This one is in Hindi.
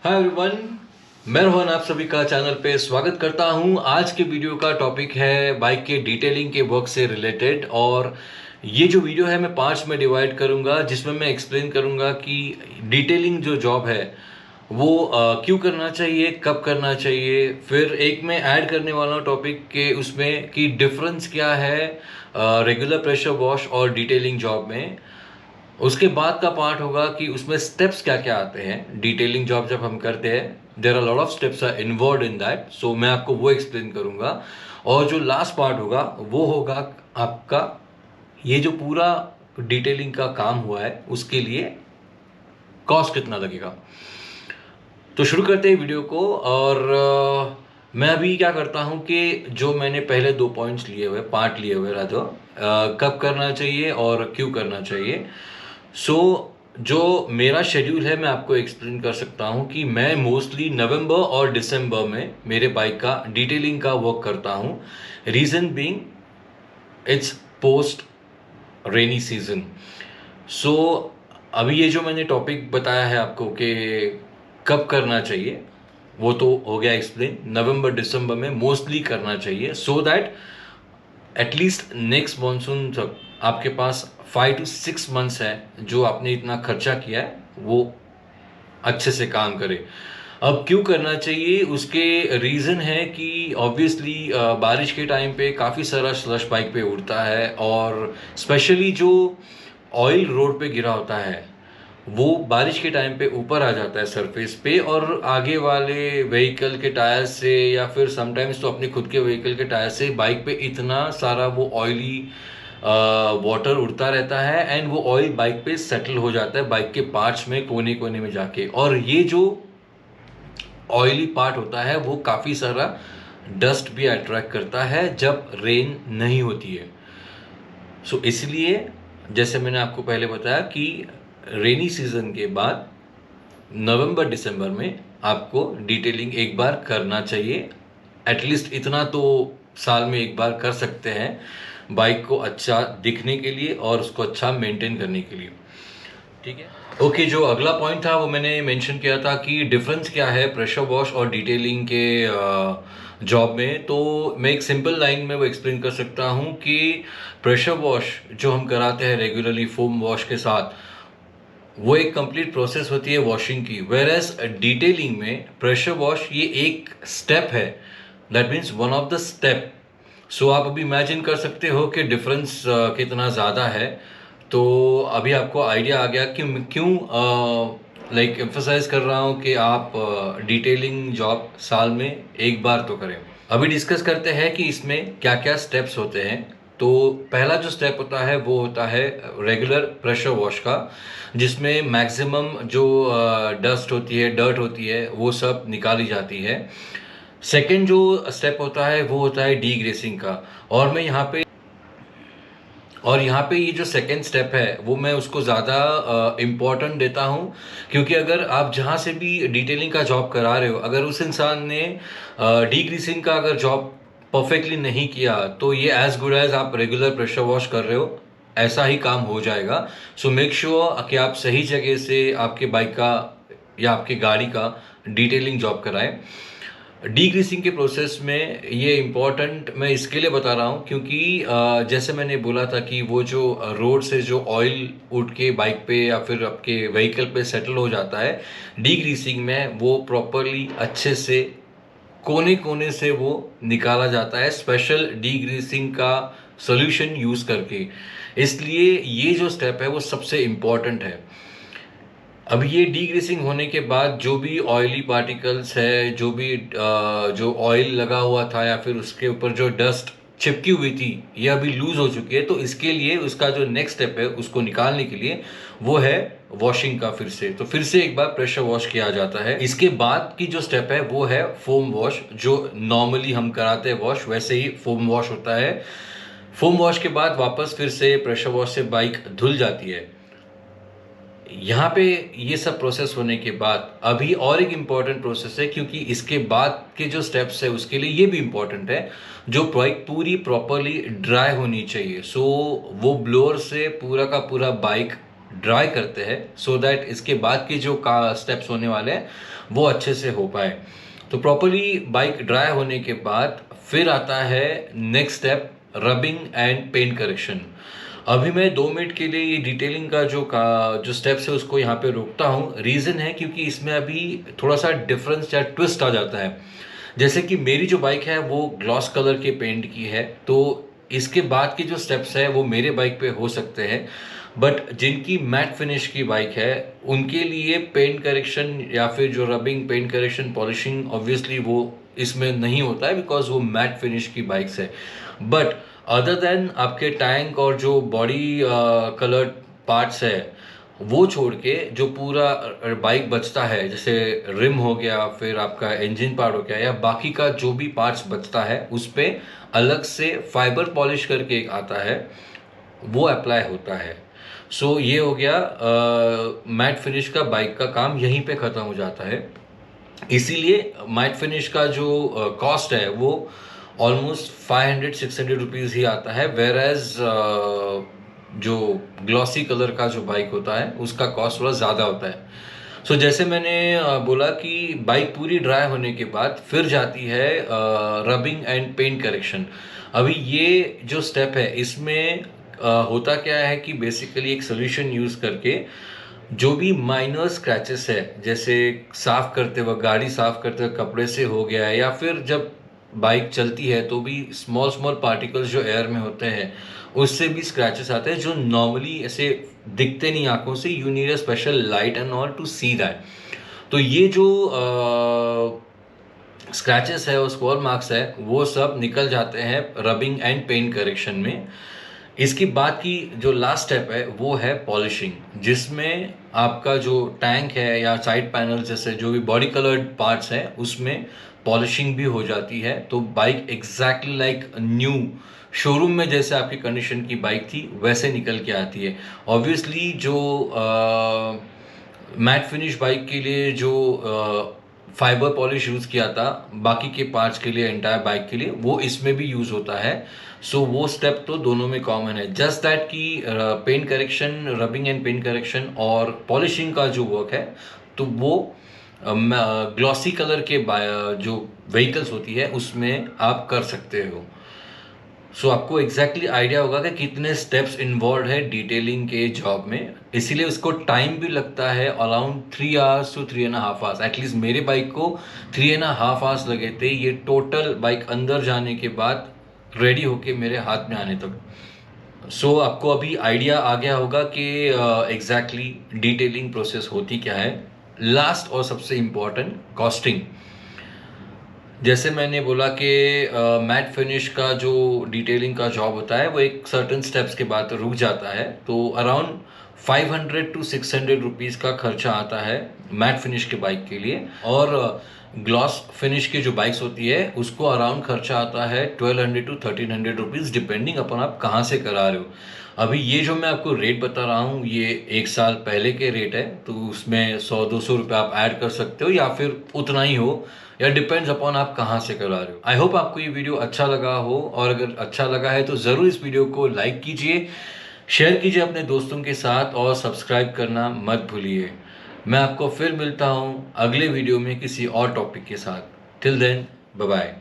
हाय एवरीवन, मैं रोहन आप सभी का चैनल पे स्वागत करता हूं। आज के वीडियो का टॉपिक है बाइक के डिटेलिंग के वर्क से रिलेटेड। और ये जो वीडियो है मैं 5 में डिवाइड करूंगा, जिसमें मैं एक्सप्लेन करूंगा कि डिटेलिंग जो जॉब है वो क्यों करना चाहिए, कब करना चाहिए। फिर एक मैं ऐड करने वाला हूँ टॉपिक के उसमें कि डिफरेंस क्या है रेगुलर प्रेशर वॉश और डिटेलिंग जॉब में। उसके बाद का पार्ट होगा कि उसमें स्टेप्स क्या क्या आते हैं। डिटेलिंग जॉब जब हम करते हैं there are lot of steps are involved in that, so मैं आपको वो एक्सप्लेन करूंगा। और जो लास्ट पार्ट होगा वो होगा आपका ये जो पूरा डिटेलिंग का काम हुआ है उसके लिए कॉस्ट कितना लगेगा। तो शुरू करते हैं वीडियो को। और मैं अभी क्या करता हूँ कि जो मैंने पहले 2 पॉइंट्स लिए हुए, पार्ट लिए हुए राधो, कब करना चाहिए और क्यों करना चाहिए। सो जो मेरा शेड्यूल है मैं आपको एक्सप्लेन कर सकता हूँ कि मैं मोस्टली नवंबर और दिसंबर में मेरे बाइक का डिटेलिंग का वर्क करता हूँ। Reason being it's post rainy season. So अभी ये जो मैंने टॉपिक बताया है आपको कि कब करना चाहिए वो तो हो गया एक्सप्लेन। नवंबर दिसंबर में मोस्टली करना चाहिए so that at least next monsoon तक आपके पास 5 to 6 मंथ्स है जो आपने इतना खर्चा किया है वो अच्छे से काम करे। अब क्यों करना चाहिए उसके रीज़न है कि ऑब्वियसली बारिश के टाइम पे काफ़ी सारा स्लश बाइक पे उड़ता है, और स्पेशली जो ऑयल रोड पे गिरा होता है वो बारिश के टाइम पे ऊपर आ जाता है सरफेस पे, और आगे वाले व्हीकल के टायर से या फिर समटाइम्स तो अपने खुद के व्हीकल के टायर से बाइक पे इतना सारा वो ऑयली वाटर उड़ता रहता है, एंड वो ऑयल बाइक पे सेटल हो जाता है बाइक के पार्ट्स में कोने कोने में जाके। और ये जो ऑयली पार्ट होता है वो काफ़ी सारा डस्ट भी अट्रैक्ट करता है जब रेन नहीं होती है। सो इसलिए जैसे मैंने आपको पहले बताया कि रेनी सीजन के बाद नवंबर दिसंबर में आपको डिटेलिंग एक बार करना चाहिए। एटलीस्ट इतना तो साल में एक बार कर सकते हैं बाइक को अच्छा दिखने के लिए और उसको अच्छा मेंटेन करने के लिए। ठीक है, ओके। जो अगला पॉइंट था वो मैंने मेंशन किया था कि डिफरेंस क्या है प्रेशर वॉश और डिटेलिंग के जॉब में। तो मैं एक सिंपल लाइन में वो एक्सप्लेन कर सकता हूँ कि प्रेशर वॉश जो हम कराते हैं रेगुलरली फोम वॉश के साथ वो एक कंप्लीट प्रोसेस होती है वॉशिंग की, वेयर एज डिटेलिंग में प्रेशर वॉश ये एक स्टेप है, that means one of the step. So आप अभी इमेजिन कर सकते हो कि डिफरेंस कितना ज़्यादा है। तो अभी आपको आइडिया आ गया कि मैं क्यों लाइक एम्फसाइज कर रहा हूँ कि आप डिटेलिंग जॉब साल में एक बार तो करें। अभी डिस्कस करते हैं कि इसमें क्या क्या स्टेप्स होते हैं। तो पहला जो स्टेप होता है वो होता है रेगुलर प्रेशर वॉश का, जिसमें मैक्सिमम जो डस्ट होती है, डर्ट होती है, वो सब निकाली जाती है। सेकंड जो स्टेप होता है वो होता है डीग्रेसिंग का। और यहाँ पे ये जो सेकेंड स्टेप है वो मैं उसको ज़्यादा इम्पोर्टेंट देता हूँ, क्योंकि अगर आप जहाँ से भी डिटेलिंग का जॉब करा रहे हो, अगर उस इंसान ने डीग्रीसिंग का अगर जॉब परफेक्टली नहीं किया तो ये एज गुड एज आप रेगुलर प्रेशर वॉश कर रहे हो ऐसा ही काम हो जाएगा। सो मेक श्योर कि आप सही जगह से आपके बाइक का या आपके गाड़ी का डिटेलिंग जॉब कराएं। डीग्रीसिंग के प्रोसेस में ये इम्पॉर्टेंट मैं इसके लिए बता रहा हूँ क्योंकि जैसे मैंने बोला था कि वो जो रोड से जो ऑयल उठ के बाइक पे या फिर आपके व्हीकल पे सेटल हो जाता है, डीग्रीसिंग में वो प्रॉपरली अच्छे से कोने कोने से वो निकाला जाता है स्पेशल डीग्रीसिंग का सोल्यूशन यूज़ करके। इसलिए ये जो स्टेप है वो सबसे इम्पॉर्टेंट है। अब ये डीग्रीसिंग होने के बाद जो भी ऑयली पार्टिकल्स है, जो भी जो ऑयल लगा हुआ था या फिर उसके ऊपर जो डस्ट चिपकी हुई थी, ये अभी लूज हो चुकी है। तो इसके लिए उसका जो नेक्स्ट स्टेप है उसको निकालने के लिए वो है वॉशिंग का। फिर से एक बार प्रेशर वॉश किया जाता है। इसके बाद की जो स्टेप है वो है फोम वॉश, जो नॉर्मली हम कराते हैं वॉश वैसे ही फोम वॉश होता है। फोम वॉश के बाद वापस फिर से प्रेशर वॉश से बाइक धुल जाती है। यहाँ पे ये सब प्रोसेस होने के बाद अभी और एक इम्पॉर्टेंट प्रोसेस है, क्योंकि इसके बाद के जो स्टेप्स है उसके लिए ये भी इम्पॉर्टेंट है, जो बाइक पूरी प्रॉपरली ड्राई होनी चाहिए। सो वो ब्लोअर से पूरा का पूरा बाइक ड्राई करते हैं सो दैट इसके बाद के जो स्टेप्स होने वाले हैं वो अच्छे से हो पाए। तो प्रॉपरली बाइक ड्राई होने के बाद फिर आता है next step, rubbing and paint correction. अभी मैं 2 मिनट के लिए ये डिटेलिंग का जो स्टेप्स है उसको यहाँ पे रोकता हूँ। रीज़न है क्योंकि इसमें अभी थोड़ा सा डिफरेंस या ट्विस्ट आ जाता है। जैसे कि मेरी जो बाइक है वो ग्लॉस कलर के पेंट की है, तो इसके बाद के जो स्टेप्स है वो मेरे बाइक पे हो सकते हैं, बट जिनकी मैट फिनिश की बाइक है उनके लिए पेंट करेक्शन या फिर जो rubbing, paint correction, polishing obviously वो इसमें नहीं होता है बिकॉज वो मैट फिनिश की बाइक्स है। बट अदर देन आपके टैंक और जो बॉडी कलर्ड पार्ट्स है वो छोड़ के जो पूरा बाइक बचता है, जैसे रिम हो गया, फिर आपका इंजन पार्ट हो गया या बाकी का जो भी पार्ट्स बचता है उस पर अलग से फाइबर पॉलिश करके एक आता है, वो अप्लाई होता है। सो ये हो गया मैट फिनिश का बाइक का काम यहीं पे ख़त्म हो जाता है। इसीलिए मैट फिनिश का जो कॉस्ट है वो ऑलमोस्ट 500-600 रुपीज़ ही आता है, वेर एज जो ग्लॉसी कलर का जो बाइक होता है उसका कॉस्ट थोड़ा ज़्यादा होता है। सो जैसे मैंने बोला कि बाइक पूरी ड्राई होने के बाद फिर जाती है रबिंग एंड पेंट करेक्शन। अभी ये जो स्टेप है इसमें होता क्या है कि बेसिकली एक सोल्यूशन यूज़ करके जो भी माइनर स्क्रैचेस है, जैसे साफ करते वक्त, गाड़ी साफ करते वक्त कपड़े से हो गया है या फिर जब बाइक चलती है तो भी स्मॉल स्मॉल पार्टिकल्स जो एयर में होते हैं उससे भी स्क्रैचेस आते हैं जो नॉर्मली ऐसे दिखते नहीं आंखों से। You need a special light and all to see that. तो ये जो स्क्रैचेस है और स्क्रॉल मार्क्स है वो सब निकल जाते हैं रबिंग एंड पेंट करेक्शन में। इसकी बाद की जो लास्ट स्टेप है वो है पॉलिशिंग, जिसमें आपका जो टैंक है या साइड पैनल जैसे जो भी बॉडी कलर्ड पार्ट्स हैं उसमें पॉलिशिंग भी हो जाती है। तो bike exactly like new showroom में जैसे आपकी कंडीशन की बाइक थी वैसे निकल के आती है। ऑब्वियसली जो मैट फिनिश बाइक के लिए जो फाइबर पॉलिश यूज़ किया था बाकी के पार्ट्स के लिए, एंटायर बाइक के लिए, वो इसमें भी यूज़ होता है। सो वो स्टेप तो दोनों में कॉमन है, जस्ट दैट कि paint correction, rubbing and paint correction और पॉलिशिंग का जो वर्क है तो वो ग्लॉसी कलर के जो व्हीकल्स होती है उसमें आप कर सकते हो। सो आपको एग्जैक्टली आइडिया होगा कि कितने स्टेप्स इन्वॉल्व है डिटेलिंग के जॉब में। इसीलिए उसको टाइम भी लगता है around 3 hours to 3.5 hours। At least मेरे बाइक को 3.5 hours लगे थे ये टोटल बाइक अंदर जाने के बाद रेडी होके मेरे हाथ में आने तक। सो आपको अभी आइडिया आ गया होगा कि एग्जैक्टली डिटेलिंग प्रोसेस होती क्या है। लास्ट और सबसे इम्पोर्टेंट, कॉस्टिंग। जैसे मैंने बोला कि मैट फिनिश का जो डिटेलिंग का जॉब होता है वो एक सर्टन स्टेप्स के बाद रुक जाता है, तो अराउंड 500 to 600 रुपीज़ का खर्चा आता है मैट फिनिश के बाइक के लिए। और ग्लॉस फिनिश की जो बाइक्स होती है उसको अराउंड खर्चा आता है 1200 to 1300 रुपीज़, डिपेंडिंग अपन आप कहाँ से करा रहे हो। अभी ये जो मैं आपको रेट बता रहा हूँ ये 1 साल पहले के रेट है, तो उसमें 100-200 रुपये आप ऐड कर सकते हो या फिर उतना ही हो, या डिपेंड्स अपॉन आप कहाँ से करा रहे हो। आई होप आपको ये वीडियो अच्छा लगा हो, और अगर अच्छा लगा है तो ज़रूर इस वीडियो को लाइक कीजिए, शेयर कीजिए अपने दोस्तों के साथ और सब्सक्राइब करना मत भूलिए। मैं आपको फिर मिलता हूँ अगले वीडियो में किसी और टॉपिक के साथ। Till then, bye bye.